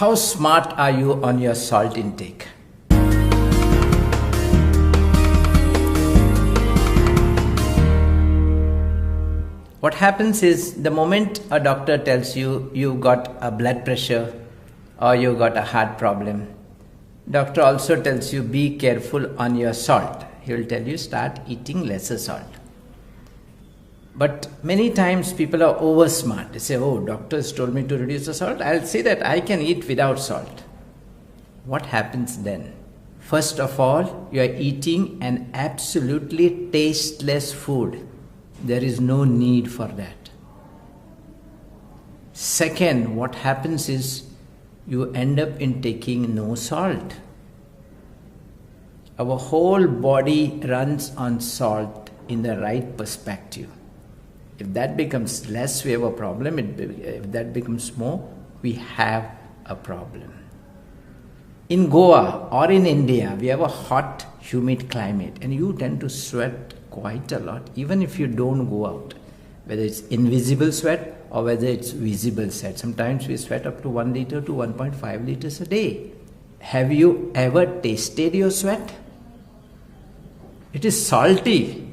How smart are you on your salt intake? What happens is, the moment a doctor tells you you've got a blood pressure or you've got a heart problem, doctor also tells you be careful on your salt. He will tell you start eating lesser salt. But many times people are over smart. They say, oh, doctors told me to reduce the salt. I'll say that I can eat without salt. What happens then? First of all, you are eating an absolutely tasteless food. There is no need for that. Second, what happens is you end up in taking no salt. Our whole body runs on salt in the right perspective. If that becomes less, we have a problem. If that becomes more, we have a problem. In Goa or in India, we have a hot, humid climate, and you tend to sweat quite a lot, even if you don't go out, whether it's invisible sweat or whether it's visible sweat. Sometimes we sweat up to 1 liter to 1.5 liters a day. Have you ever tasted your sweat? It is salty.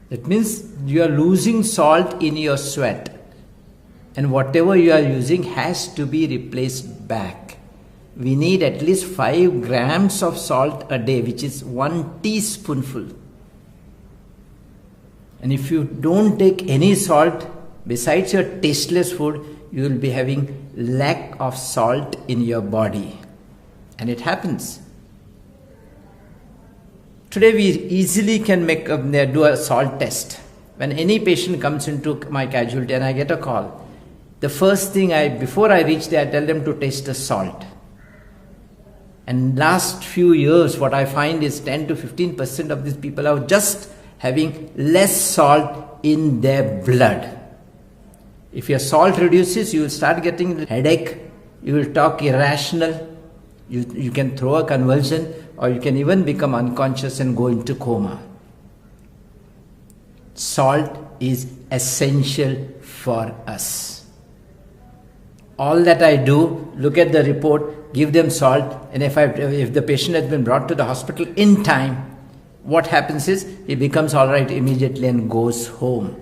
That means you are losing salt in your sweat, and whatever you are using has to be replaced back. We need at least 5 grams of salt a day, which is 1 teaspoonful. And if you don't take any salt besides your tasteless food, you will be having lack of salt in your body. And it happens. Today we easily can do a salt test. When any patient comes into my casualty and I get a call, the first thing before I reach there, I tell them to taste the salt. And last few years, what I find is 10 to 15% of these people are just having less salt in their blood. If your salt reduces, you will start getting headache, you will talk irrational, you can throw a convulsion, or you can even become unconscious and go into coma. Salt is essential for us. All that I do, look at the report, give them salt, and if the patient has been brought to the hospital in time, what happens is he becomes all right immediately and goes home.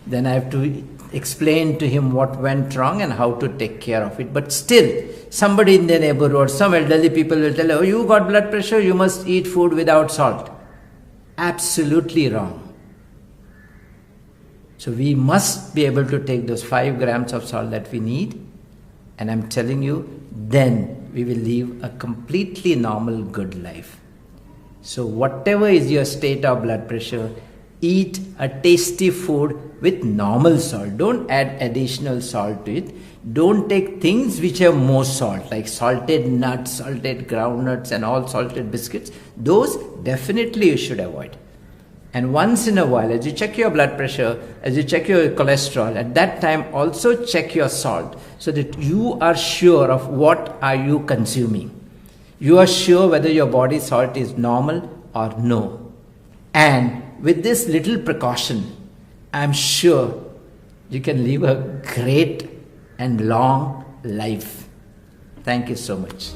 Then I have to explain to him what went wrong and how to take care of it. But still, somebody in the neighborhood, some elderly people will tell, oh, you got blood pressure, you must eat food without salt. Absolutely wrong. So we must be able to take those 5 grams of salt that we need, and I'm telling you, then we will live a completely normal, good life. So whatever is your state of blood pressure, eat a tasty food with normal salt. Don't add additional salt to it. Don't take things which have more salt, like salted nuts, salted groundnuts, and all salted biscuits. Those definitely you should avoid. And once in a while, as you check your blood pressure, as you check your cholesterol, at that time also check your salt, so that you are sure of what are you consuming. You are sure whether your body salt is normal or no. And with this little precaution, I am sure you can live a great and long life. Thank you so much.